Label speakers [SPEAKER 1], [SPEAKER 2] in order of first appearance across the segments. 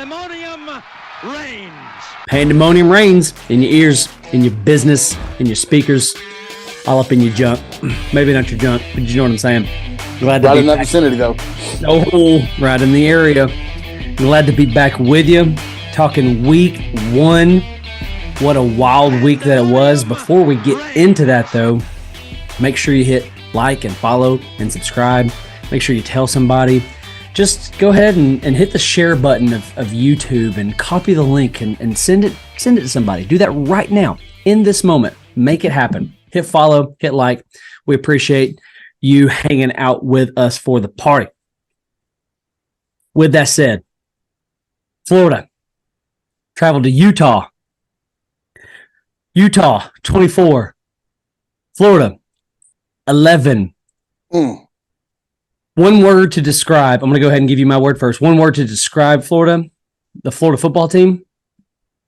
[SPEAKER 1] Pandemonium Reigns.
[SPEAKER 2] Pandemonium Reigns in your ears, in your business, in your speakers, all up in your junk. Maybe not your junk, but you know what I'm saying.
[SPEAKER 3] Glad to be in that vicinity, though.
[SPEAKER 2] Oh, right in the area. Glad to be back with you, talking week one. What a wild week that it was. Before we get into that, though, make sure you hit like and follow and subscribe. Make sure you tell somebody. Just go ahead and hit the share button of YouTube and copy the link and send it to somebody. Do that right now, in this moment. Make it happen. Hit follow, hit like. We appreciate you hanging out with us for the party. With that said, Florida traveled to Utah. Utah, 24. Florida, 11. One word to describe. I'm going to go ahead and give you my word first. One word to describe Florida, the Florida football team,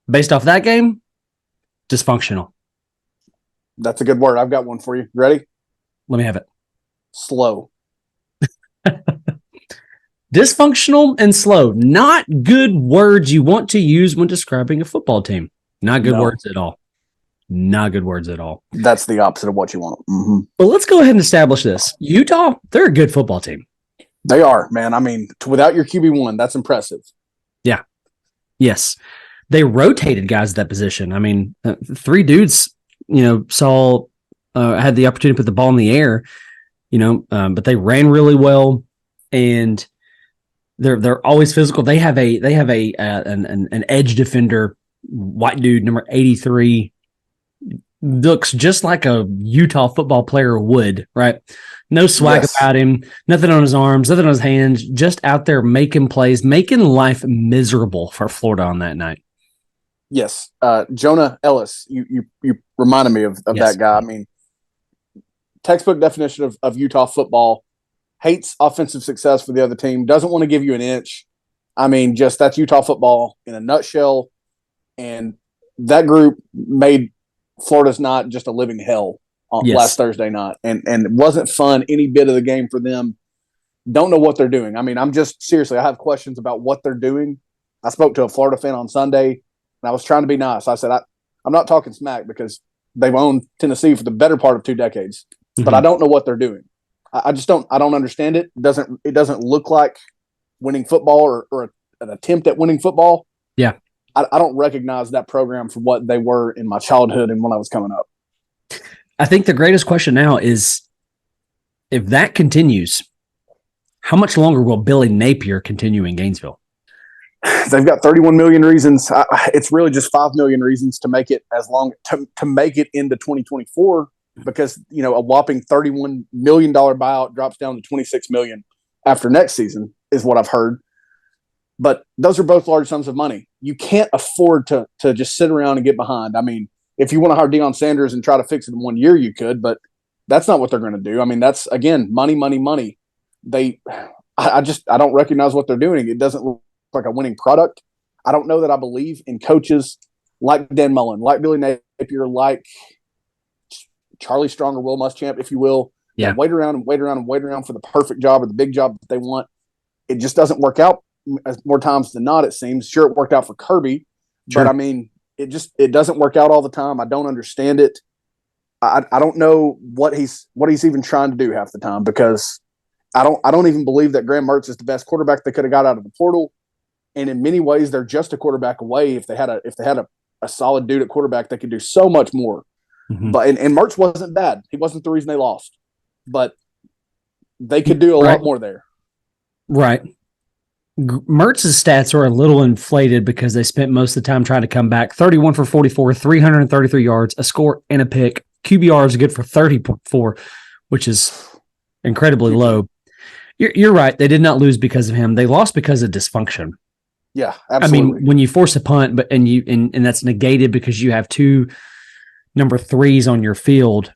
[SPEAKER 2] based off that game, dysfunctional.
[SPEAKER 3] That's a good word. I've got one for you. Ready?
[SPEAKER 2] Let me have it.
[SPEAKER 3] Slow.
[SPEAKER 2] Dysfunctional and slow. Not good words you want to use when describing a football team. Not good words at all. Not good words at all.
[SPEAKER 3] That's the opposite of what you want. Mm-hmm.
[SPEAKER 2] But let's go ahead and establish this. Utah, they're a good football team.
[SPEAKER 3] They are, man. I mean, without your QB1, that's impressive.
[SPEAKER 2] Yeah. Yes. They rotated guys at that position. I mean, three dudes, saw had the opportunity to put the ball in the air, but they ran really well, and they're always physical. They have an edge defender, white dude, number 83. Looks just like a Utah football player would, right? No swag about him, nothing on his arms, nothing on his hands, just out there making plays, making life miserable for Florida on that night.
[SPEAKER 3] Yes. Jonah Ellis, you reminded me of that guy. I mean, textbook definition of Utah football, hates offensive success for the other team, doesn't want to give you an inch. I mean, just that's Utah football in a nutshell. And that group made Florida's night just a living hell on last Thursday night. And it wasn't fun any bit of the game for them. Don't know what they're doing. I mean, I have questions about what they're doing. I spoke to a Florida fan on Sunday, and I was trying to be nice. I said, I'm not talking smack because they've owned Tennessee for the better part of 2 decades, but I don't know what they're doing. I don't understand it. It doesn't look like winning football or an attempt at winning football.
[SPEAKER 2] Yeah.
[SPEAKER 3] I don't recognize that program for what they were in my childhood and when I was coming up.
[SPEAKER 2] I think the greatest question now is, if that continues, how much longer will Billy Napier continue in Gainesville?
[SPEAKER 3] They've got 31 million reasons. It's really just 5 million reasons to make it to make it into 2024, because a whopping $31 million buyout drops down to 26 million after next season is what I've heard. But those are both large sums of money. You can't afford to just sit around and get behind. I mean, if you want to hire Deion Sanders and try to fix it in 1 year, you could, but that's not what they're going to do. I mean, that's, again, money. I don't recognize what they're doing. It doesn't look like a winning product. I don't know that I believe in coaches like Dan Mullen, like Billy Napier, like Charlie Strong or Will Muschamp, if you will.
[SPEAKER 2] Yeah.
[SPEAKER 3] Wait around for the perfect job or the big job that they want. It just doesn't work out more times than not, it seems. Sure, it worked out for Kirby, but I mean, it doesn't work out all the time. I don't understand it. I don't know what he's even trying to do half the time, because I don't even believe that Graham Mertz is the best quarterback they could have got out of the portal. And in many ways, they're just a quarterback away. If they had a solid dude at quarterback, they could do so much more. Mm-hmm. But and Mertz wasn't bad. He wasn't the reason they lost, but they could do a lot more there.
[SPEAKER 2] Right. Mertz's stats are a little inflated because they spent most of the time trying to come back. 31 for 44, 333 yards, a score and a pick. QBR is good for 30.4, which is incredibly low. You're right. They did not lose because of him. They lost because of dysfunction.
[SPEAKER 3] Yeah, absolutely.
[SPEAKER 2] I mean, when you force a punt, and that's negated because you have 2 number 3s on your field,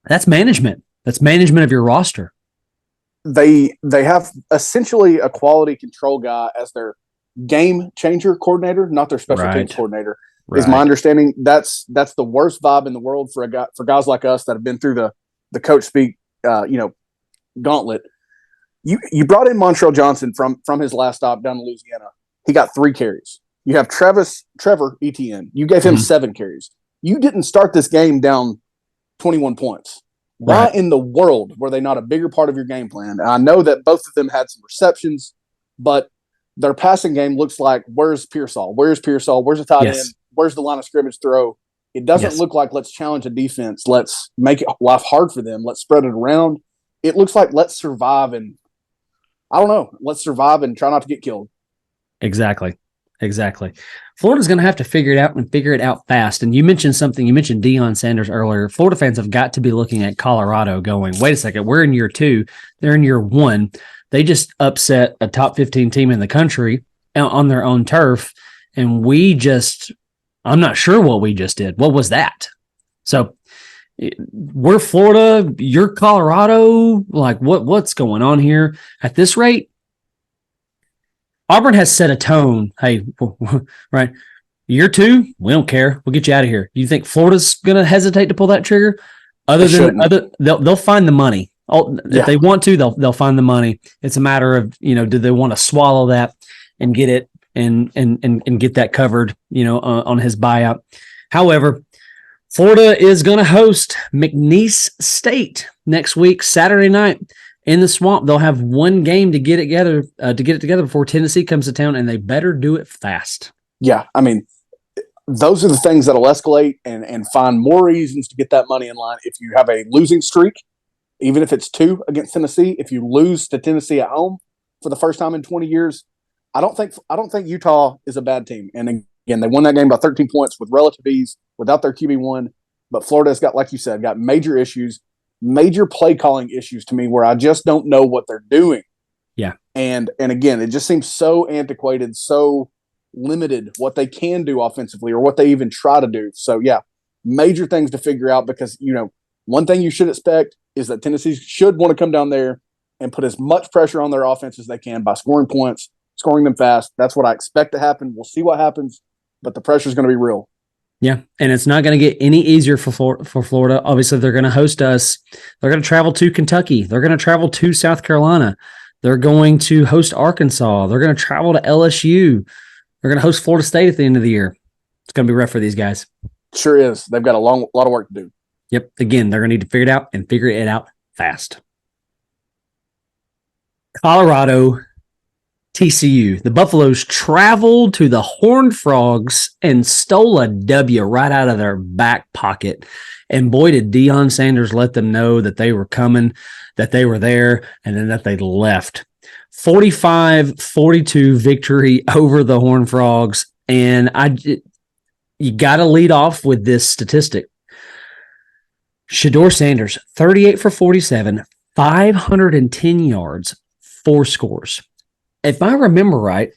[SPEAKER 2] that's management. That's management of your roster.
[SPEAKER 3] They have essentially a quality control guy as their game changer coordinator, not their special teams coordinator. Is my understanding. That's the worst vibe in the world for guys like us that have been through the coach speak gauntlet. You brought in Montrell Johnson from his last stop down in Louisiana. he got 3 carries. You have Trevor Etienne. You gave him 7 carries. You didn't start this game down 21 points. Why in the world were they not a bigger part of your game plan? And I know that both of them had some receptions, but their passing game looks like, where's Pearsall? Where's Pearsall? Where's the tight end? Where's the line of scrimmage throw? It doesn't look like let's challenge a defense. Let's make life hard for them. Let's spread it around. It looks like let's survive and I don't know. Let's survive and try not to get killed.
[SPEAKER 2] Exactly. Florida's going to have to figure it out and figure it out fast. And you mentioned something. You mentioned Deion Sanders earlier. Florida fans have got to be looking at Colorado going, wait a second, we're in year 2. They're in year 1. They just upset a top 15 team in the country on their own turf. And I'm not sure what we just did. What was that? So we're Florida, you're Colorado. Like what's going on here at this rate? Auburn has set a tone. Hey, right. Year 2, we don't care. We'll get you out of here. You think Florida's going to hesitate to pull that trigger? They'll find the money. If they want to, they'll find the money. It's a matter of, do they want to swallow that and get it and get that covered, on his buyout. However, Florida is going to host McNeese State next week, Saturday night. In the Swamp. They'll have one game to get it together before Tennessee comes to town, and they better do it fast.
[SPEAKER 3] Yeah, I mean, those are the things that'll escalate and find more reasons to get that money in line. If you have a losing streak, even if it's 2 against Tennessee, if you lose to Tennessee at home for the first time in 20 years, I don't think Utah is a bad team. And again, they won that game by 13 points with relative ease without their QB1. But Florida's got, like you said, got major issues. Major play calling issues to me where I just don't know what they're doing.
[SPEAKER 2] Yeah.
[SPEAKER 3] And again, it just seems so antiquated, so limited what they can do offensively or what they even try to do. So yeah, major things to figure out because, one thing you should expect is that Tennessee should want to come down there and put as much pressure on their offense as they can by scoring points, scoring them fast. That's what I expect to happen. We'll see what happens, but the pressure is going to be real.
[SPEAKER 2] Yeah, and it's not going to get any easier for Florida. Obviously, they're going to host us. They're going to travel to Kentucky. They're going to travel to South Carolina. They're going to host Arkansas. They're going to travel to LSU. They're going to host Florida State at the end of the year. It's going to be rough for these guys.
[SPEAKER 3] Sure is. They've got a lot of work to do.
[SPEAKER 2] Yep. Again, they're going to need to figure it out and figure it out fast. Colorado, TCU. The Buffaloes traveled to the Horned Frogs and stole a W right out of their back pocket. And boy, did Deion Sanders let them know that they were coming, that they were there, and then that they left. 45-42 victory over the Horned Frogs. And you got to lead off with this statistic. Shedeur Sanders, 38 for 47, 510 yards, 4 scores. If I remember right,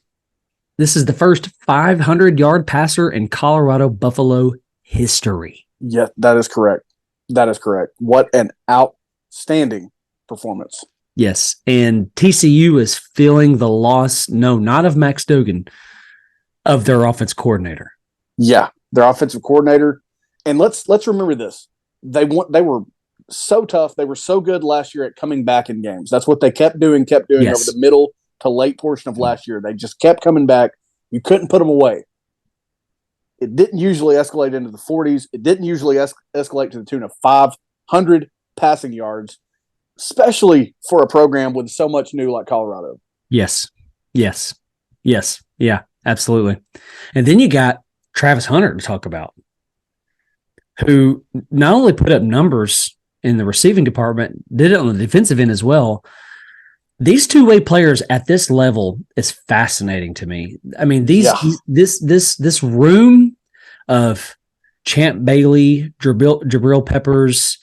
[SPEAKER 2] this is the first 500-yard passer in Colorado Buffalo history.
[SPEAKER 3] Yeah, that is correct. What an outstanding performance.
[SPEAKER 2] Yes, and TCU is feeling the loss, no, not of Max Duggan, of their offense coordinator.
[SPEAKER 3] Yeah, their offensive coordinator. And let's remember this. They were so tough. They were so good last year at coming back in games. That's what they kept doing over the middle to late portion of last year. They just kept coming back. You couldn't put them away. It didn't usually escalate into the 40s. It didn't usually escalate to the tune of 500 passing yards, especially for a program with so much new like Colorado.
[SPEAKER 2] Yes. Yeah, absolutely. And then you got Travis Hunter to talk about, who not only put up numbers in the receiving department, did it on the defensive end as well. These two-way players at this level is fascinating to me. I mean, this room of Champ Bailey, Jabril Peppers,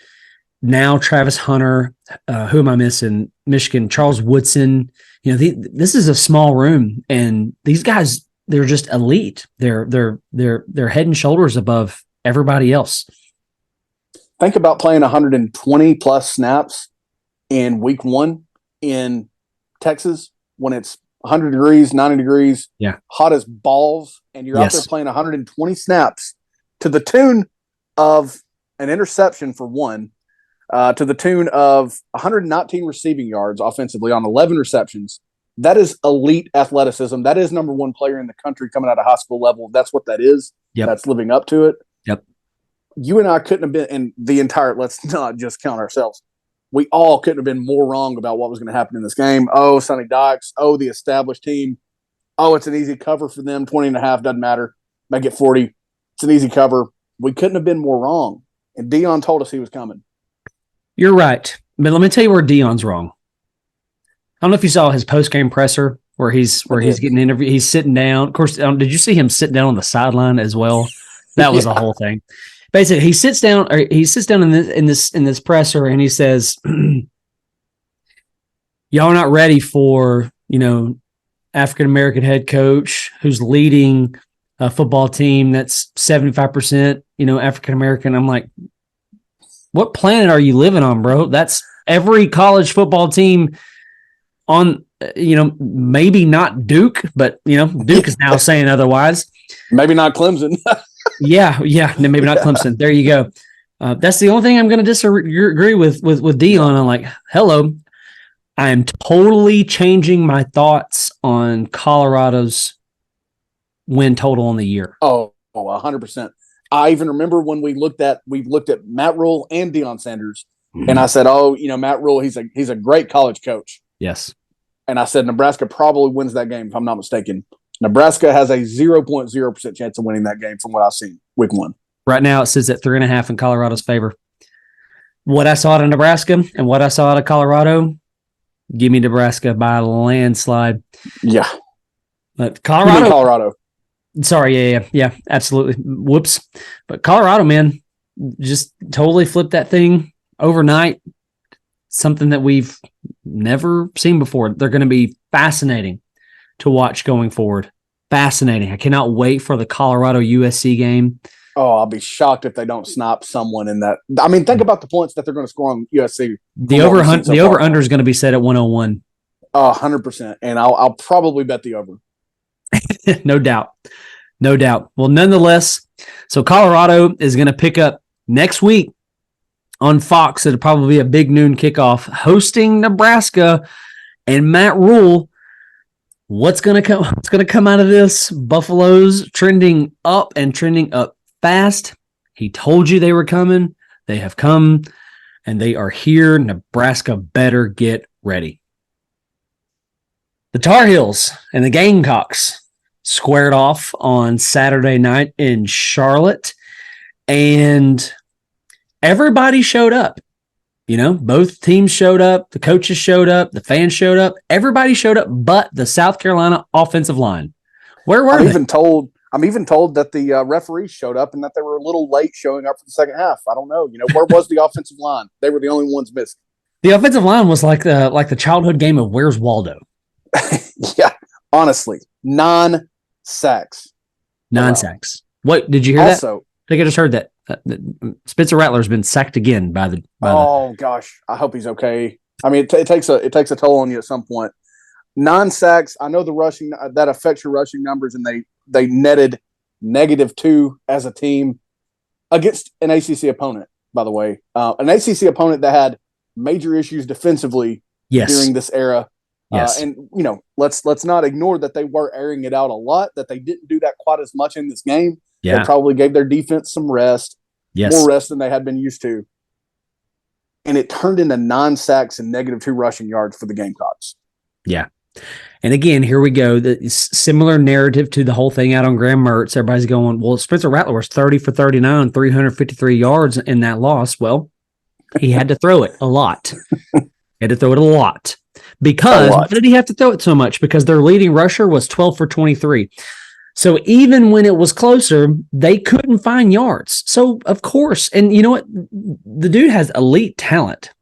[SPEAKER 2] now Travis Hunter, who am I missing? Michigan, Charles Woodson. This is a small room, and these guys, they're just elite. They're head and shoulders above everybody else.
[SPEAKER 3] Think about playing 120 plus snaps in week 1 in Texas when it's 100 degrees, 90 degrees, hot as balls, and you're out there playing 120 snaps to the tune of an interception for one, to the tune of 119 receiving yards offensively on 11 receptions. That is elite athleticism. That is number one player in the country coming out of high school level. That's what that is.
[SPEAKER 2] Yep.
[SPEAKER 3] That's living up to it.
[SPEAKER 2] Yep.
[SPEAKER 3] You and I couldn't have been in the entire, let's not just count ourselves. We all couldn't have been more wrong about what was going to happen in this game. Oh, Sonny Dykes. Oh, the established team. Oh, it's an easy cover for them. 20.5 doesn't matter. Make it 40. It's an easy cover. We couldn't have been more wrong. And Deion told us he was coming.
[SPEAKER 2] You're right. But let me tell you where Deion's wrong. I don't know if you saw his post-game presser where he's getting interviewed. He's sitting down. Of course, did you see him sitting down on the sideline as well? That was the whole thing. Basically, he sits down in this presser and he says, "Y'all are not ready for, African-American head coach who's leading a football team that's 75%, African-American." I'm like, what planet are you living on, bro? That's every college football team on, maybe not Duke, but, Duke is now saying otherwise.
[SPEAKER 3] Maybe not Clemson.
[SPEAKER 2] Yeah, maybe not Clemson. There you go. That's the only thing I'm going to disagree with Deion. I'm like, hello, I am totally changing my thoughts on Colorado's win total on the year.
[SPEAKER 3] Oh, 100%. I even remember when we looked at Matt Rule and Deion Sanders, and I said, Matt Rule, he's a great college coach.
[SPEAKER 2] Yes.
[SPEAKER 3] And I said Nebraska probably wins that game, if I'm not mistaken. Nebraska has a 0.0% chance of winning that game from what I've seen week 1.
[SPEAKER 2] Right now it sits at 3.5 in Colorado's favor. What I saw out of Nebraska and what I saw out of Colorado, give me Nebraska by a landslide.
[SPEAKER 3] Yeah.
[SPEAKER 2] But Colorado.
[SPEAKER 3] Sorry,
[SPEAKER 2] yeah, absolutely. Whoops. But Colorado, man, just totally flipped that thing overnight. Something that we've never seen before. They're going to be fascinating to watch going forward. Fascinating. I cannot wait for the Colorado USC game.
[SPEAKER 3] Oh, I'll be shocked if they don't snipe someone in that. I mean, think about the points that they're going to score on USC.
[SPEAKER 2] The over-under is going to be set at 101.
[SPEAKER 3] 100%. And I'll probably bet the over.
[SPEAKER 2] No doubt. Well, nonetheless, so Colorado is going to pick up next week on Fox. It'll probably be a big noon kickoff hosting Nebraska and Matt Rule. What's going to come out of this? Buffalo's trending up fast. He told you they were coming. They have come and they are here. Nebraska better get ready. The Tar Heels and the Gamecocks squared off on Saturday night in Charlotte, and everybody showed up. Both teams showed up. The coaches showed up. The fans showed up. Everybody showed up, but the South Carolina offensive line. Where were they?
[SPEAKER 3] I'm even told that the referees showed up and that they were a little late showing up for the second half. I don't know. Where was the offensive line? They were the only ones missing.
[SPEAKER 2] The offensive line was like the childhood game of Where's Waldo.
[SPEAKER 3] Yeah, honestly, 9 sacks.
[SPEAKER 2] 9 sacks. What did you hear? Also, that? I think I just heard that. Spencer Rattler's been sacked again by the.
[SPEAKER 3] Gosh, I hope he's okay. I mean, it takes a toll on you at some point. 9 sacks. I know the rushing that affects your rushing numbers, and they netted -2 as a team against an ACC opponent. By the way, an ACC opponent that had major issues defensively during this era.
[SPEAKER 2] Yes,
[SPEAKER 3] and let's not ignore that they were airing it out a lot. That they didn't do that quite as much in this game.
[SPEAKER 2] Yeah.
[SPEAKER 3] They probably gave their defense some rest.
[SPEAKER 2] Yes.
[SPEAKER 3] More rest than they had been used to. And it turned into 9 sacks and -2 rushing yards for the Gamecocks.
[SPEAKER 2] Yeah. And again, here we go. The similar narrative to the whole thing out on Graham Mertz. Everybody's going, well, Spencer Rattler was 30 for 39, 353 yards in that loss. Well, he had to throw it a lot. Because why did he have to throw it so much? Because their leading rusher was 12 for 23. So even when it was closer, they couldn't find yards. So, of course, and you know what? The dude has elite talent.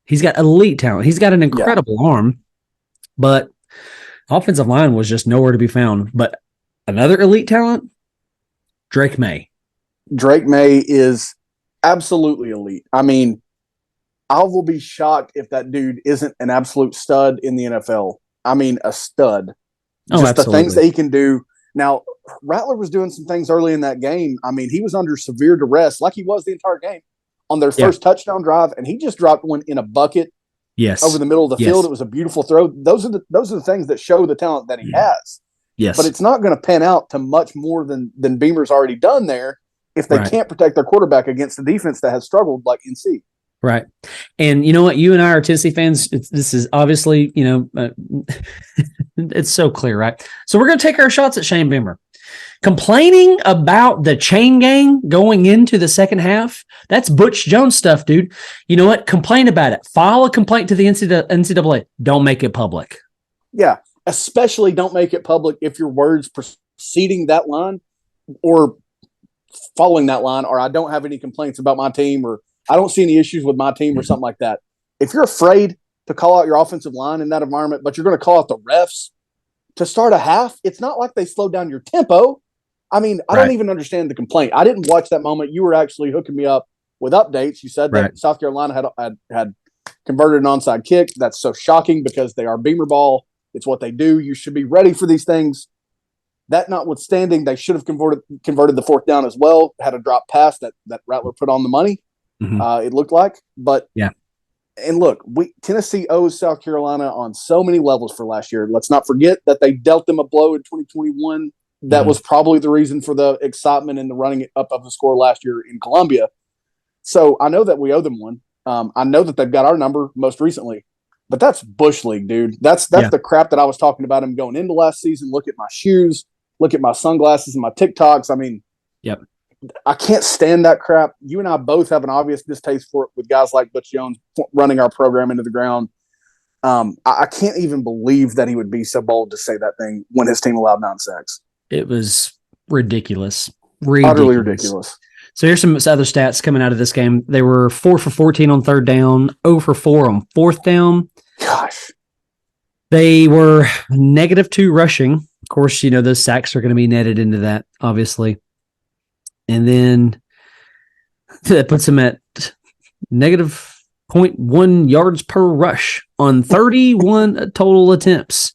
[SPEAKER 2] He's got elite talent. He's got an incredible arm, but offensive line was just nowhere to be found. But another elite talent, Drake May.
[SPEAKER 3] Drake May is absolutely elite. I mean, I will be shocked if that dude isn't an absolute stud in the NFL. I mean, a stud. Just the things that he can do. Now, Rattler was doing some things early in that game. I mean, he was under severe duress, like he was the entire game, on their first touchdown drive, and he just dropped one in a bucket
[SPEAKER 2] Yes.
[SPEAKER 3] over the middle of the
[SPEAKER 2] Yes.
[SPEAKER 3] field. It was a beautiful throw. Those are the things that show the talent that he has.
[SPEAKER 2] Yes.
[SPEAKER 3] But it's not going to pan out to much more than Beamer's already done there if they can't protect their quarterback against the defense that has struggled like NC.
[SPEAKER 2] Right. And you know what? You and I are Tennessee fans. This is obviously, it's so clear, right? So we're going to take our shots at Shane Beamer. Complaining about the chain gang going into the second half, that's Butch Jones stuff, dude. You know what? Complain about it. File a complaint to the NCAA. Don't make it public.
[SPEAKER 3] Yeah, especially don't make it public if your words preceding that line or following that line are I don't have any complaints about my team or I don't see any issues with my team or something like that. If you're afraid to call out your offensive line in that environment, but you're going to call out the refs to start a half, it's not like they slowed down your tempo. I mean, I don't even understand the complaint. I didn't watch that moment. You were actually hooking me up with updates. You said that South Carolina had converted an onside kick. That's so shocking because they are Beamer ball. It's what they do. You should be ready for these things. That notwithstanding, they should have converted the fourth down as well. Had a drop pass that Rattler put on the money. It looked like, but
[SPEAKER 2] yeah.
[SPEAKER 3] And look, Tennessee owes South Carolina on so many levels for last year. Let's not forget that they dealt them a blow in 2021. That was probably the reason for the excitement and the running up of the score last year in Columbia. So I know that we owe them one. I know that they've got our number most recently, but that's Bush League, dude. That's the crap that I was talking about him going into last season. Look at my shoes, look at my sunglasses and my TikToks. I mean, I can't stand that crap. You and I both have an obvious distaste for it with guys like Butch Jones running our program into the ground. I can't even believe that he would be so bold to say that thing when his team allowed 9 sacks.
[SPEAKER 2] It was ridiculous.
[SPEAKER 3] Utterly ridiculous.
[SPEAKER 2] So here's some other stats coming out of this game. They were 4 for 14 on third down, 0 for 4 on fourth down.
[SPEAKER 3] Gosh.
[SPEAKER 2] They were -2 rushing. Of course, those sacks are going to be netted into that, obviously. And then that puts them at -0.1 yards per rush on 31 total attempts.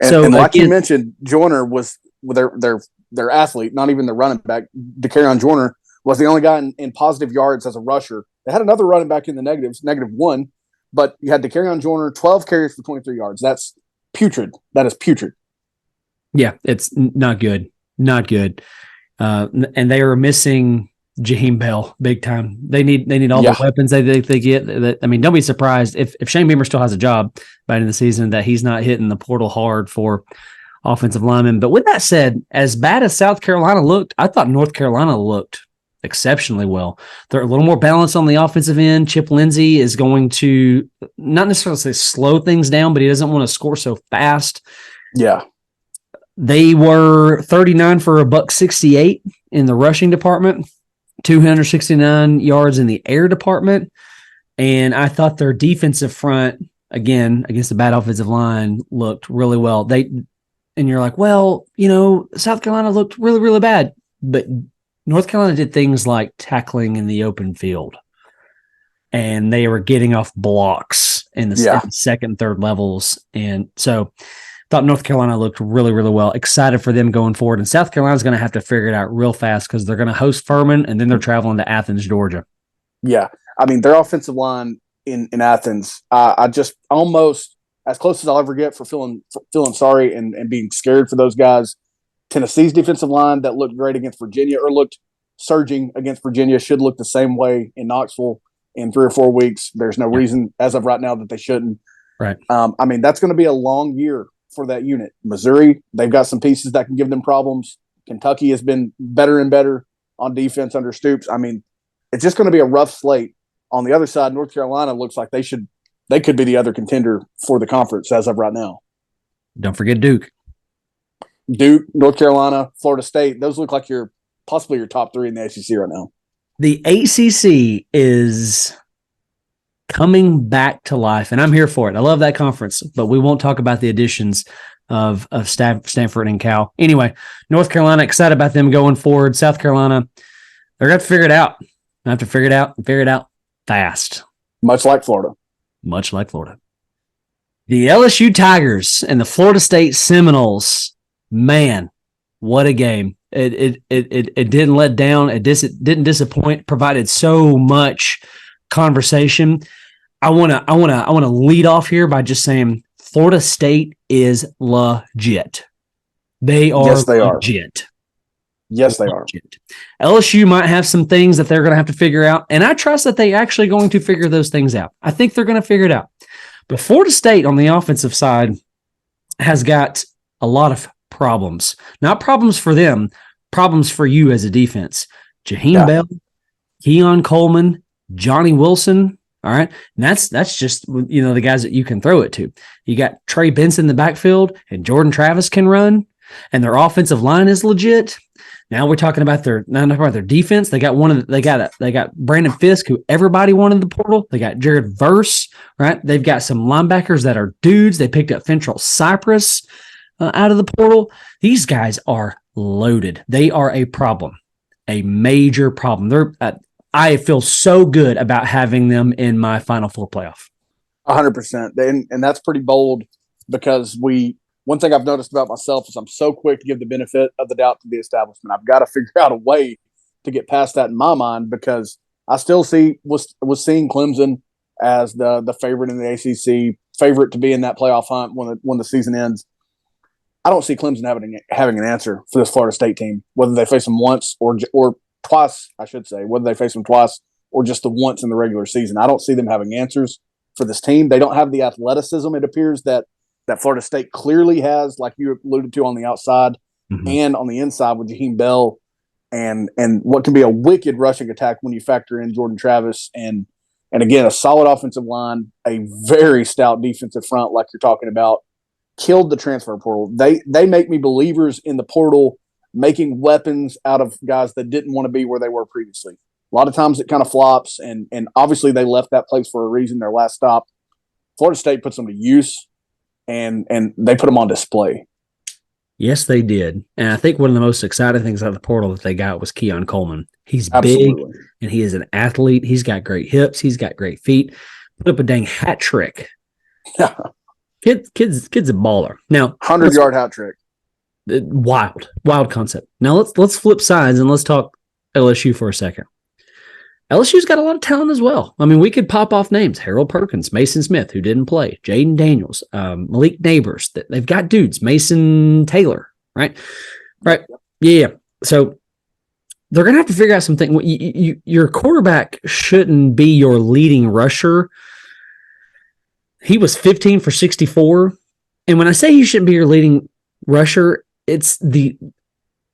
[SPEAKER 3] And like you mentioned, Joyner was their athlete, not even their running back. DeCarrion Joyner was the only guy in positive yards as a rusher. They had another running back in the negatives, -1, but you had DeCarrion Joyner, 12 carries for 23 yards. That's putrid. That is putrid.
[SPEAKER 2] Yeah, it's not good. Not good. And they are missing Jaheim Bell big time. They need all the weapons they get. I mean, don't be surprised if Shane Beamer still has a job by the end of the season that he's not hitting the portal hard for offensive linemen. But with that said, as bad as South Carolina looked, I thought North Carolina looked exceptionally well. They're a little more balanced on the offensive end. Chip Lindsey is going to not necessarily say slow things down, but he doesn't want to score so fast.
[SPEAKER 3] Yeah.
[SPEAKER 2] They were 39 for $168 in the rushing department, 269 yards in the air department. And I thought their defensive front, again, against the bad offensive line, looked really well. And you're like, well, South Carolina looked really, really bad. But North Carolina did things like tackling in the open field. And they were getting off blocks in the second, third levels. And so thought North Carolina looked really, really well. Excited for them going forward. And South Carolina's going to have to figure it out real fast because they're going to host Furman, and then they're traveling to Athens, Georgia.
[SPEAKER 3] Yeah. I mean, their offensive line in Athens, I just almost as close as I'll ever get for feeling sorry and being scared for those guys. Tennessee's defensive line that looked great against Virginia or looked surging against Virginia should look the same way in Knoxville in 3 or 4 weeks. There's no reason as of right now that they shouldn't.
[SPEAKER 2] Right.
[SPEAKER 3] I mean, that's going to be a long year for that unit. Missouri, they've got some pieces that can give them problems. Kentucky has been better and better on defense under Stoops. I mean, it's just going to be a rough slate. On the other side, North Carolina looks like they could be the other contender for the conference as of right now.
[SPEAKER 2] Don't forget Duke,
[SPEAKER 3] North Carolina, Florida State. Those look like possibly your top 3 in the ACC right now.
[SPEAKER 2] The ACC is coming back to life, and I'm here for it. I love that conference, but we won't talk about the additions of Stanford and Cal. Anyway, North Carolina, excited about them going forward. South Carolina, they're going to figure it out. They have to figure it out fast.
[SPEAKER 3] Much like Florida.
[SPEAKER 2] The LSU Tigers and the Florida State Seminoles, man, what a game. It didn't let down. It didn't disappoint, provided so much conversation. I want to lead off here by just saying Florida State is legit. They are
[SPEAKER 3] Yes, they
[SPEAKER 2] legit.
[SPEAKER 3] Yes, they are.
[SPEAKER 2] LSU might have some things that they're going to have to figure out, and I trust that they're actually going to figure those things out. I think they're going to figure it out. But Florida State on the offensive side has got a lot of problems. Not problems for them, problems for you as a defense. Jaheim Bell, Keon Coleman, Johnny Wilson. All right. And that's just, the guys that you can throw it to. You got Trey Benson in the backfield, and Jordan Travis can run, and their offensive line is legit. Now we're talking about their defense. They got Brandon Fisk, who everybody wanted in the portal. They got Jared Verse, right? They've got some linebackers that are dudes. They picked up Fentrell Cypress out of the portal. These guys are loaded. They are a problem, a major problem. I feel so good about having them in my Final Four playoff.
[SPEAKER 3] 100%. And that's pretty bold because one thing I've noticed about myself is I'm so quick to give the benefit of the doubt to the establishment. I've got to figure out a way to get past that in my mind because I still was seeing Clemson as the favorite in the ACC, favorite to be in that playoff hunt when the season ends. I don't see Clemson having an answer for this Florida State team, whether they face them once or twice, I should say, whether they face them twice or just the once in the regular season. I don't see them having answers for this team. They don't have the athleticism, it appears, that Florida State clearly has, like you alluded to, on the outside and on the inside with Jaheim Bell and what can be a wicked rushing attack when you factor in Jordan Travis and again, a solid offensive line, a very stout defensive front like you're talking about, killed the transfer portal. They make me believers in the portal making weapons out of guys that didn't want to be where they were previously. A lot of times it kind of flops, and obviously they left that place for a reason, their last stop. Florida State puts them to use, and they put them on display.
[SPEAKER 2] Yes, they did. And I think one of the most exciting things out of the portal that they got was Keon Coleman. He's
[SPEAKER 3] Absolutely
[SPEAKER 2] big, and he is an athlete. He's got great hips. He's got great feet. Put up a dang hat trick.
[SPEAKER 3] Yeah.
[SPEAKER 2] Kid's a baller. Now,
[SPEAKER 3] 100-yard hat trick.
[SPEAKER 2] Wild concept. Now let's flip sides and let's talk LSU for a second. LSU's got a lot of talent as well. I mean, we could pop off names: Harold Perkins, Mason Smith, who didn't play, Jaden Daniels, Malik Neighbors. They've got dudes. Mason Taylor, right? Yeah. So they're gonna have to figure out something. Your quarterback shouldn't be your leading rusher. He was 15 for 64, and when I say he shouldn't be your leading rusher, it's the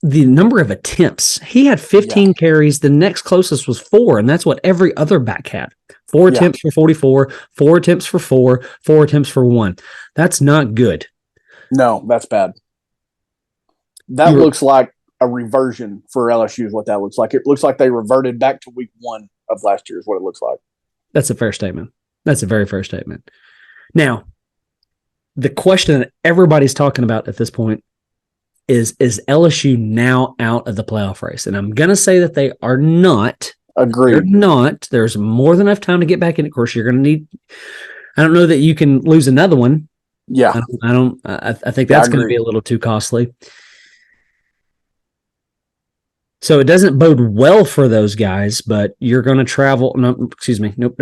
[SPEAKER 2] number of attempts. He had 15 carries. The next closest was 4, and that's what every other back had. 4 attempts for 44, 4 attempts for 4, 4 attempts for 1. That's not good.
[SPEAKER 3] No, that's bad. That looks like a reversion for LSU is what that looks like. It looks like they reverted back to week 1 of last year is what it looks like.
[SPEAKER 2] That's a fair statement. That's a very fair statement. Now, the question that everybody's talking about at this point is LSU now out of the playoff race? And I'm going to say that they are not.
[SPEAKER 3] Agreed.
[SPEAKER 2] They're not. There's more than enough time to get back in. Of course, you're going to need – I don't know that you can lose another one.
[SPEAKER 3] Yeah.
[SPEAKER 2] I think that's going to be a little too costly. So it doesn't bode well for those guys, but you're going to travel. No, excuse me. Nope.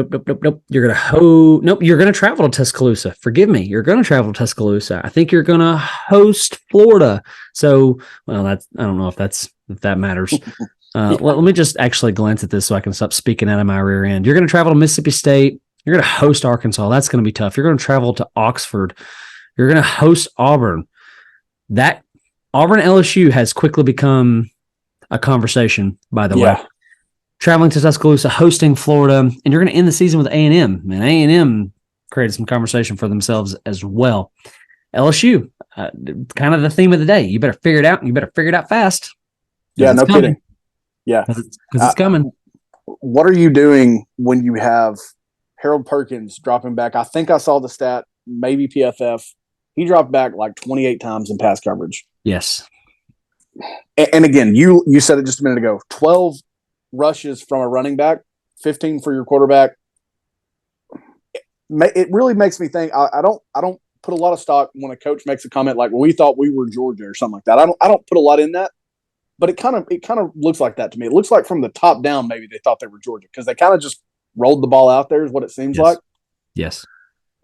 [SPEAKER 2] You're going to travel to Tuscaloosa. Forgive me. You're going to travel to Tuscaloosa. I think you're going to host Florida. So, well, I don't know if that matters. Let me just actually glance at this so I can stop speaking out of my rear end. You're going to travel to Mississippi State. You're going to host Arkansas. That's going to be tough. You're going to travel to Oxford. You're going to host Auburn. That Auburn LSU has quickly become a conversation, by the way. Traveling to Tuscaloosa, hosting Florida, and you're going to end the season with A&M. And A&M created some conversation for themselves as well. LSU, kind of the theme of the day. You better figure it out, and you better figure it out fast.
[SPEAKER 3] Yeah, no kidding. Yeah.
[SPEAKER 2] Because it's coming.
[SPEAKER 3] What are you doing when you have Harold Perkins dropping back? I think I saw the stat, maybe PFF. He dropped back like 28 times in pass coverage.
[SPEAKER 2] Yes.
[SPEAKER 3] And again, you said it just a minute ago, 12 rushes from a running back, 15 for your quarterback. It really makes me think. I don't put a lot of stock when a coach makes a comment like, well, we thought we were Georgia or something like that. I don't put a lot in that, but it kind of looks like that to me. It looks like from the top down, maybe they thought they were Georgia because they kind of just rolled the ball out there is what it seems like.
[SPEAKER 2] Yes.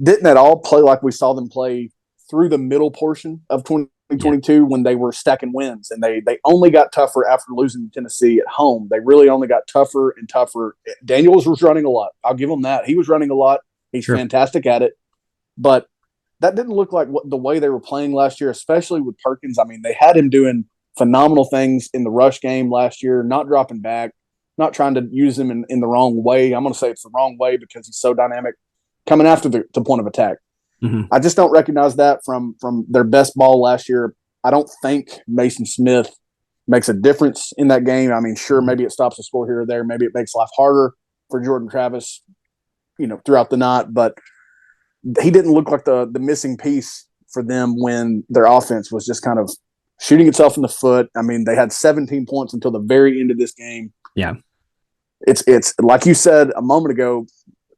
[SPEAKER 3] Didn't at all play like we saw them play through the middle portion of 2022 when they were stacking wins, and they only got tougher after losing to Tennessee at home. They really only got tougher and tougher. Daniels was running a lot. I'll give him that. He was running a lot. He's fantastic at it. But that didn't look like the way they were playing last year, especially with Perkins. I mean, they had him doing phenomenal things in the rush game last year, not dropping back, not trying to use him in the wrong way. I'm going to say it's the wrong way because he's so dynamic coming after the point of attack. I just don't recognize that from their best ball last year. I don't think Mason Smith makes a difference in that game. I mean, sure, maybe it stops the score here or there. Maybe it makes life harder for Jordan Travis, throughout the night. But he didn't look like the missing piece for them when their offense was just kind of shooting itself in the foot. I mean, they had 17 points until the very end of this game.
[SPEAKER 2] Yeah.
[SPEAKER 3] It's like you said a moment ago,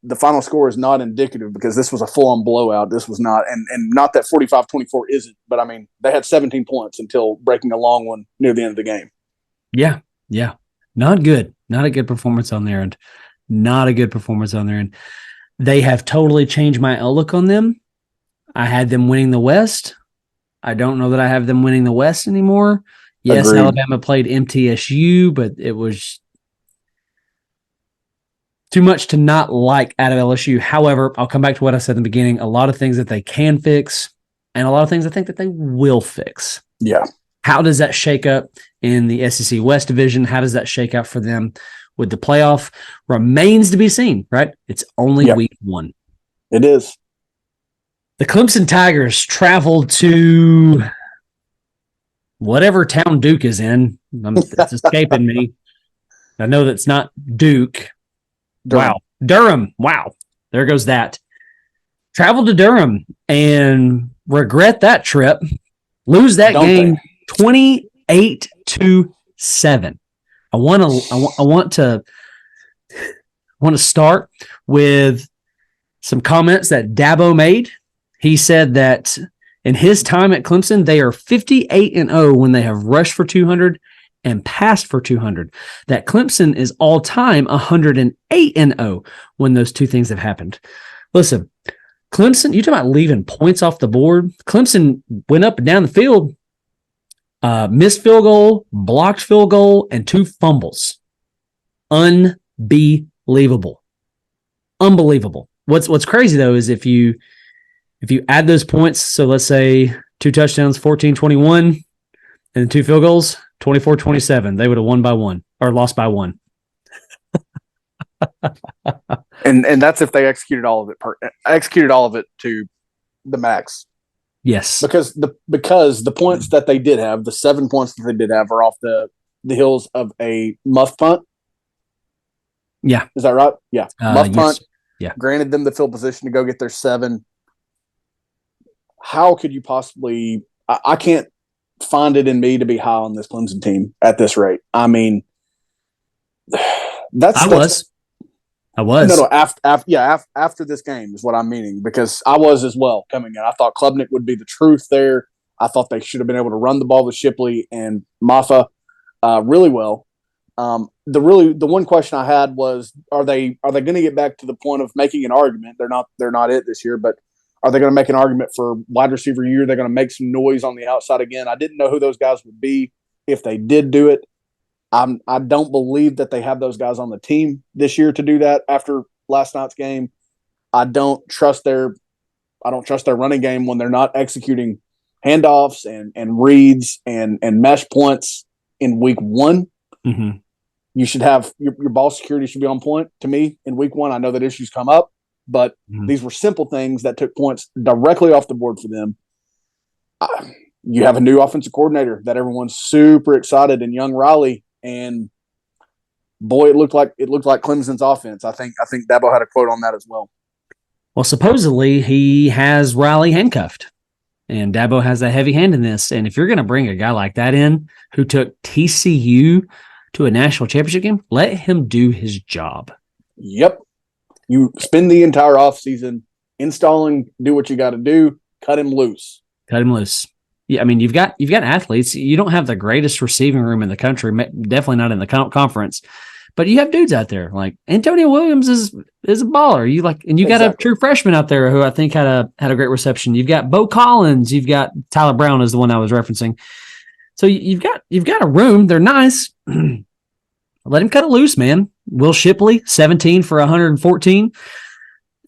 [SPEAKER 3] the final score is not indicative because this was a full-on blowout. This was not, and not that 45-24 isn't, but I mean, they had 17 points until breaking a long one near the end of the game.
[SPEAKER 2] Yeah. Yeah. Not good. Not a good performance on their end. Not a good performance on their end. They have totally changed my outlook on them. I had them winning the West. I don't know that I have them winning the West anymore. Yes,
[SPEAKER 3] Agreed.
[SPEAKER 2] Alabama played MTSU, but it was too much to not like out of LSU. However, I'll come back to what I said in the beginning. A lot of things that they can fix and a lot of things I think that they will fix.
[SPEAKER 3] Yeah.
[SPEAKER 2] How does that shake up in the SEC West division? How does that shake out for them with the playoff? Remains to be seen, right? It's only week 1.
[SPEAKER 3] It is.
[SPEAKER 2] The Clemson Tigers traveled to whatever town Duke is in. It's escaping me. I know that's not Duke.
[SPEAKER 3] Durham.
[SPEAKER 2] Wow. Durham. Wow. There goes that. Traveled to Durham and regret that trip. Lose that game 28-7. I want to start with some comments that Dabo made. He said that in his time at Clemson, they are 58-0 when they have rushed for 200 and passed for 200. That Clemson is all-time 108-0 when those two things have happened. Listen, Clemson, you talk about leaving points off the board. Clemson went up and down the field, missed field goal, blocked field goal, and 2 fumbles. Unbelievable. What's crazy, though, is if you add those points, so let's say 2 touchdowns, 14-21, and 2 field goals, 24-27, they would have won by 1 or lost by 1.
[SPEAKER 3] and that's if they executed all of it to the max.
[SPEAKER 2] Yes.
[SPEAKER 3] Because the points that they did have, the 7 points that they did have, are off the heels of a muff punt.
[SPEAKER 2] Yeah.
[SPEAKER 3] Is that right? Yeah. Muff punt.
[SPEAKER 2] Yeah.
[SPEAKER 3] Granted them the field position to go get their 7. How could you possibly – I can't find it in me to be high on this Clemson team at this rate. I mean, I was. No, after this game is what I'm meaning, because I was as well coming in. I thought Klubnik would be the truth there. I thought they should have been able to run the ball with Shipley and Maffa really well. The one question I had was, are they going to get back to the point of making an argument? They're not it this year, but are they going to make an argument for wide receiver year? They're going to make some noise on the outside again. I didn't know who those guys would be if they did do it. I don't believe that they have those guys on the team this year to do that after last night's game. I don't trust their running game when they're not executing handoffs and reads and mesh points in week 1.
[SPEAKER 2] Mm-hmm.
[SPEAKER 3] You should have your ball security should be on point to me in week 1. I know that issues come up, but these were simple things that took points directly off the board for them. You have a new offensive coordinator that everyone's super excited in, young Riley, and boy, it looked like Clemson's offense. I think Dabo had a quote on that as well.
[SPEAKER 2] Well, supposedly he has Riley handcuffed, and Dabo has a heavy hand in this. And if you're going to bring a guy like that in who took TCU to a national championship game, let him do his job.
[SPEAKER 3] Yep. You spend the entire offseason installing, do what you got to do, cut him loose. Yeah, I mean, you've got athletes. You don't have the greatest receiving room in the country, definitely not in the conference,
[SPEAKER 2] But you have dudes out there like Antonio Williams is a baller. You got a true freshman out there who I think had a great reception. You've got Bo Collins. You've got Tyler Brown is the one I was referencing. So you've got a room. They're nice. Let him cut it loose, man. Will Shipley, 17 for 114.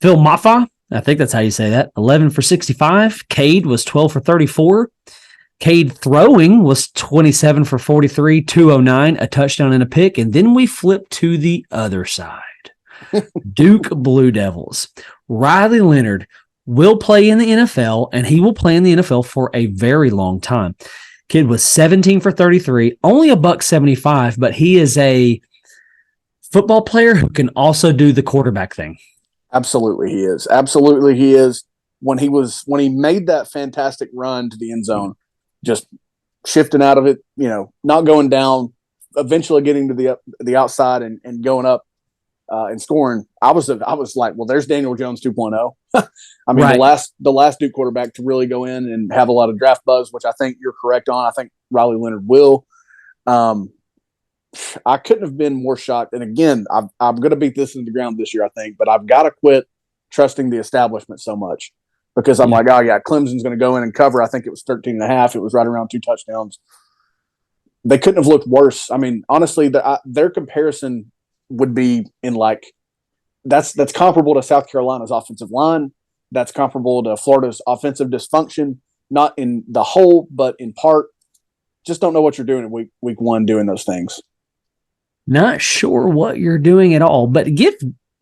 [SPEAKER 2] Phil Maffa, I think that's how you say that, 11 for 65. Cade was 12 for 34. Cade throwing was 27 for 43, 209, a touchdown and a pick. And then we flip to the other side. Duke Blue Devils. Riley Leonard will play in the NFL, and he will play in the NFL for a very long time. Kid was 17 for 33, only a $175, but he is a football player who can also do the quarterback thing.
[SPEAKER 3] Absolutely, he is. Absolutely, he is. When he made that fantastic run to the end zone, just shifting out of it, not going down, eventually getting to the outside and going up and scoring. I was like, well, there's Daniel Jones 2.0. I mean, right. the last Duke quarterback to really go in and have a lot of draft buzz, which I think you're correct on. I think Riley Leonard will. I couldn't have been more shocked. And again, I'm going to beat this into the ground this year, I think, but I've got to quit trusting the establishment so much because I'm like, oh yeah, Clemson's going to go in and cover. I think it was 13.5. It was right around 2 touchdowns. They couldn't have looked worse. I mean, honestly, their comparison would be in that's comparable to South Carolina's offensive line. That's comparable to Florida's offensive dysfunction, not in the whole, but in part. Just don't know what you're doing in week one doing those things.
[SPEAKER 2] Not sure what you're doing at all, but give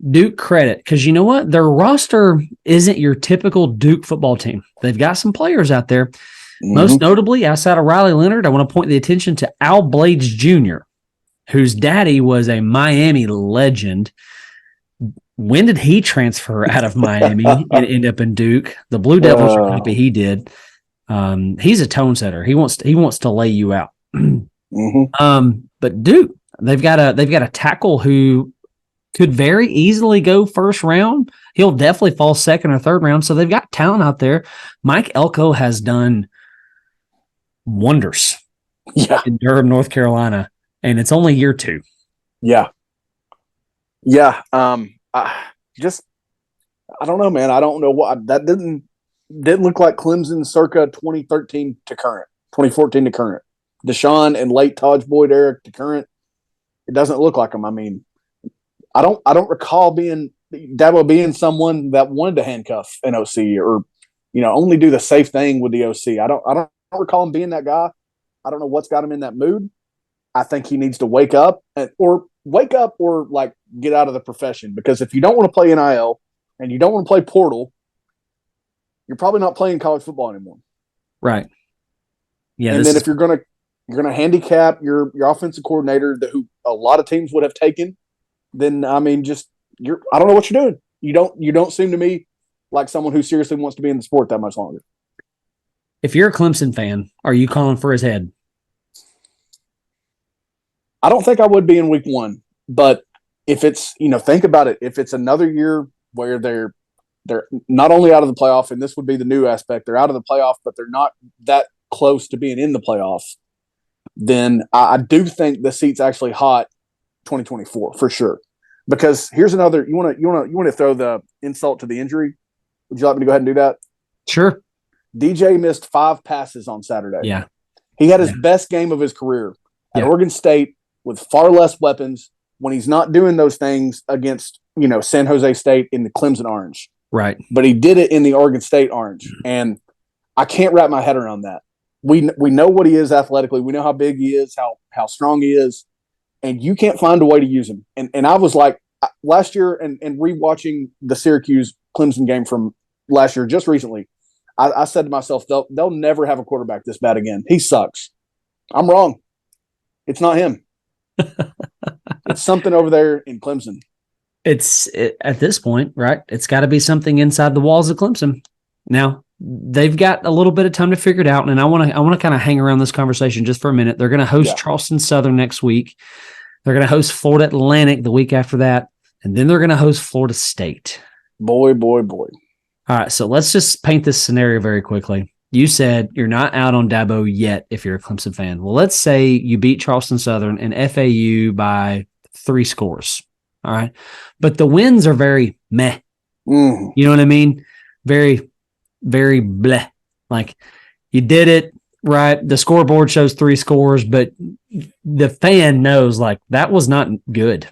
[SPEAKER 2] Duke credit because you know what? Their roster isn't your typical Duke football team. They've got some players out there. Mm-hmm. Most notably, outside of Riley Leonard, I want to point the attention to Al Blades Jr., whose daddy was a Miami legend. When did he transfer out of Miami and end up in Duke? The Blue Devils are happy he did. He's a tone setter. He wants to lay you out. Mm-hmm. But Duke, they've got a tackle who could very easily go first round. He'll definitely fall second or third round. So they've got talent out there. Mike Elko has done wonders in Durham, North Carolina, and it's only year 2.
[SPEAKER 3] Yeah. I don't know, man. I don't know what that didn't look like Clemson circa 2013 to current, 2014 to current. Deshaun and late Taj Boyd Eric to current. It doesn't look like them. I mean, I don't recall Dabo being someone that wanted to handcuff an OC or only do the safe thing with the OC. I don't recall him being that guy. I don't know what's got him in that mood. I think he needs to wake up or get out of the profession, because if you don't want to play NIL and you don't want to play portal, you're probably not playing college football anymore.
[SPEAKER 2] Right. Yeah.
[SPEAKER 3] And then if you're gonna handicap your offensive coordinator who a lot of teams would have taken, then I mean, I don't know what you're doing. You don't seem to me like someone who seriously wants to be in the sport that much longer.
[SPEAKER 2] If you're a Clemson fan, are you calling for his head?
[SPEAKER 3] I don't think I would be in week 1, but if it's, think about it. If it's another year where they're not only out of the playoff, and this would be the new aspect, they're out of the playoff, but they're not that close to being in the playoffs, then I do think the seat's actually hot 2024 for sure. Because here's another, you want to throw the insult to the injury. Would you like me to go ahead and do that?
[SPEAKER 2] Sure.
[SPEAKER 3] DJ missed 5 passes on Saturday.
[SPEAKER 2] Yeah.
[SPEAKER 3] He had his best game of his career at Oregon State with far less weapons when he's not doing those things against, San Jose State in the Clemson orange.
[SPEAKER 2] Right.
[SPEAKER 3] But he did it in the Oregon State orange. And I can't wrap my head around that. We know what he is athletically. We know how big he is, how strong he is. And you can't find a way to use him. And I was like, last year and rewatching the Syracuse Clemson game from last year just recently, I said to myself, they'll never have a quarterback this bad again. He sucks. I'm wrong. It's not him. It's something over there in Clemson.
[SPEAKER 2] At this point, right? It's got to be something inside the walls of Clemson. Now, they've got a little bit of time to figure it out, and I want to kind of hang around this conversation just for a minute. They're going to host Charleston Southern next week. They're going to host Florida Atlantic the week after that, and then they're going to host Florida State.
[SPEAKER 3] Boy.
[SPEAKER 2] All right, so let's just paint this scenario very quickly. You said you're not out on Dabo yet if you're a Clemson fan. Well, let's say you beat Charleston Southern and FAU by 3 scores. All right. But the wins are very meh.
[SPEAKER 3] Mm.
[SPEAKER 2] You know what I mean? Very, very bleh. Like, you did it, right? The scoreboard shows 3 scores, but the fan knows, like, that was not good.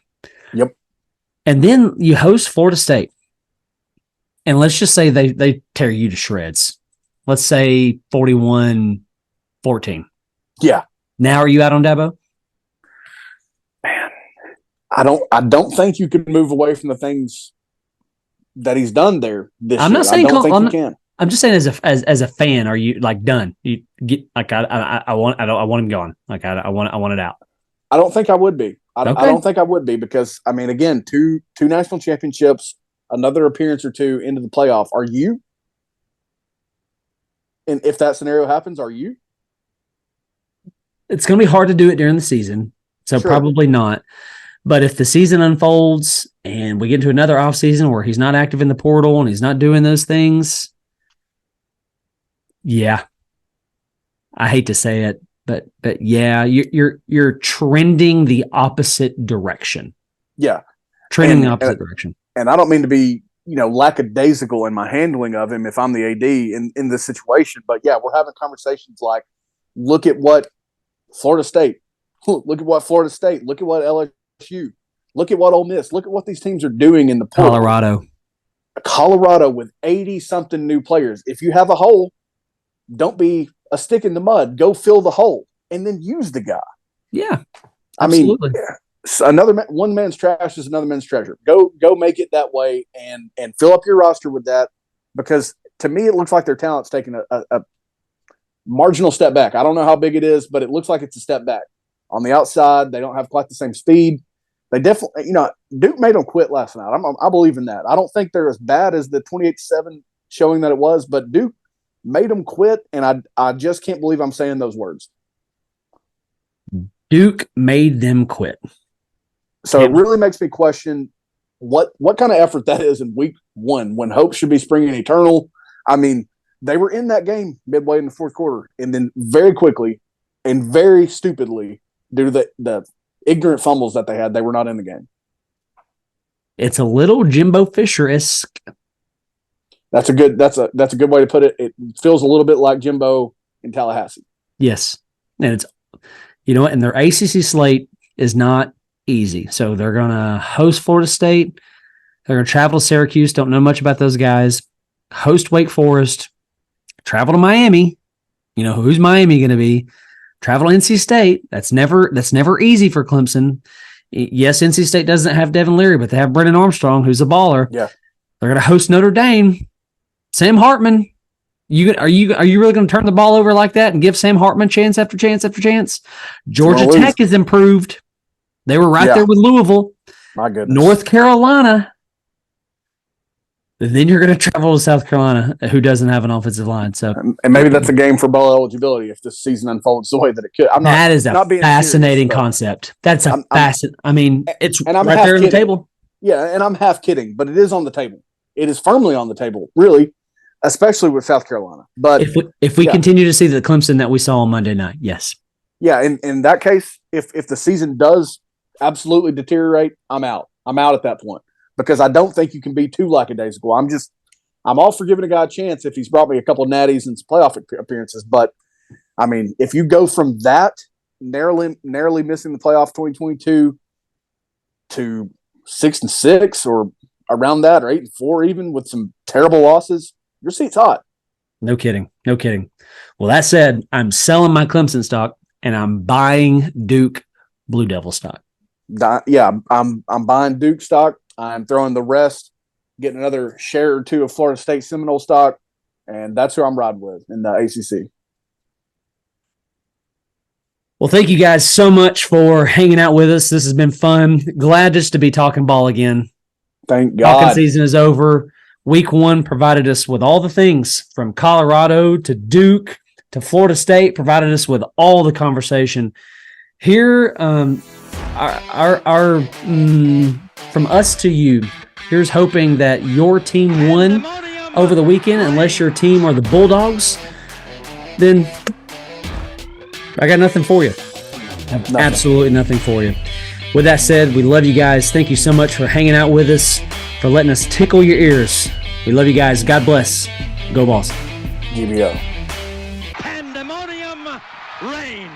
[SPEAKER 3] Yep.
[SPEAKER 2] And then you host Florida State. And let's just say they tear you to shreds. Let's say 41-14.
[SPEAKER 3] Yeah.
[SPEAKER 2] Now are you out on Dabo?
[SPEAKER 3] Man, I don't think you can move away from the things that he's done there this year.
[SPEAKER 2] Not saying
[SPEAKER 3] I don't think you can.
[SPEAKER 2] I'm just saying, as a fan, are you like done? You get like I want him gone. Like I want it out.
[SPEAKER 3] I don't think I would be. I
[SPEAKER 2] Okay.
[SPEAKER 3] don't think I would be because I mean, again, two national championships, another appearance or two into the playoff. Are you? And if that scenario happens, are you?
[SPEAKER 2] It's going to be hard to do it during the season, so
[SPEAKER 3] Sure.
[SPEAKER 2] probably not. But if the season unfolds and we get into another offseason where he's not active in the portal and he's not doing those things, yeah, I hate to say it, but yeah, you're trending the opposite direction.
[SPEAKER 3] Yeah,
[SPEAKER 2] trending the opposite direction.
[SPEAKER 3] And I don't mean to be, lackadaisical in my handling of him if I'm the AD in this situation, but yeah, we're having conversations like, look at what Florida State, look at what Florida State, look at what LSU, look at what Ole Miss, look at what these teams are doing in the portal. Colorado with 80-something new players. If you have a hole, don't be a stick in the mud. Go fill the hole and then use the guy.
[SPEAKER 2] Yeah, absolutely.
[SPEAKER 3] I mean, one man's trash is another man's treasure. Go make it that way and fill up your roster with that, because to me it looks like their talent's taking a marginal step back. I don't know how big it is, but it looks like it's a step back. On the outside, they don't have quite the same speed. They definitely, Duke made them quit last night. I believe in that. I don't think they're as bad as the 28-7 showing that it was, but Duke made them quit, and I just can't believe I'm saying those words.
[SPEAKER 2] Duke made them quit.
[SPEAKER 3] So it really makes me question what kind of effort that is in week 1 when hope should be springing eternal. I mean, they were in that game midway in the fourth quarter, and then very quickly and very stupidly, due to the ignorant fumbles that they had, they were not in the game.
[SPEAKER 2] It's a little Jimbo Fisher-esque.
[SPEAKER 3] That's a good way to put it. It feels a little bit like Jimbo in Tallahassee.
[SPEAKER 2] Yes. And it's, and their ACC slate is not easy. So they're going to host Florida State. They're going to travel to Syracuse. Don't know much about those guys. Host Wake Forest. Travel to Miami. Who's Miami going to be? Travel to NC State. That's never easy for Clemson. Yes, NC State doesn't have Devin Leary, but they have Brennan Armstrong, who's a baller.
[SPEAKER 3] Yeah.
[SPEAKER 2] They're going to host Notre Dame. Sam Hartman. Are you really going to turn the ball over like that and give Sam Hartman chance after chance after chance? Georgia Tech has improved. They were right there with Louisville.
[SPEAKER 3] My goodness.
[SPEAKER 2] North Carolina. Then you're going to travel to South Carolina, who doesn't have an offensive line. So,
[SPEAKER 3] and maybe that's a game for bowl eligibility if this season unfolds the way that it could.
[SPEAKER 2] That is a fascinating concept. That's a fascinating. I mean, it's right there on the table.
[SPEAKER 3] Yeah, and I'm half kidding, but it is on the table. It is firmly on the table, really, especially with South Carolina. But
[SPEAKER 2] if we continue to see the Clemson that we saw on Monday night, yes. Yeah,
[SPEAKER 3] in that case, if the season does absolutely deteriorate, I'm out. I'm out at that point, because I don't think you can be too lackadaisical. I'm all for giving a guy a chance if he's brought me a couple of natties and some playoff appearances. But I mean, if you go from that narrowly missing the playoff 2022 to 6-6 or around that, or 8-4, even with some terrible losses, your seat's hot.
[SPEAKER 2] No kidding. Well, that said, I'm selling my Clemson stock and I'm buying Duke Blue Devil stock.
[SPEAKER 3] Yeah, I'm buying Duke stock. I'm throwing the rest, getting another share or two of Florida State Seminole stock, and that's who I'm riding with in the ACC.
[SPEAKER 2] Well, thank you guys so much for hanging out with us. This has been fun. Glad just to be talking ball again.
[SPEAKER 3] Thank God.
[SPEAKER 2] Talking season is over. Week 1 provided us with all the things from Colorado to Duke to Florida State, provided us with all the conversation. Here, from us to you, here's hoping that your team won over the weekend. Unless your team are the Bulldogs, then I got nothing for you. Absolutely nothing for you. With that said, we love you guys. Thank you so much for hanging out with us, for letting us tickle your ears. We love you guys. God bless. Go Balls.
[SPEAKER 3] GBO.
[SPEAKER 1] Pandemonium Reigns.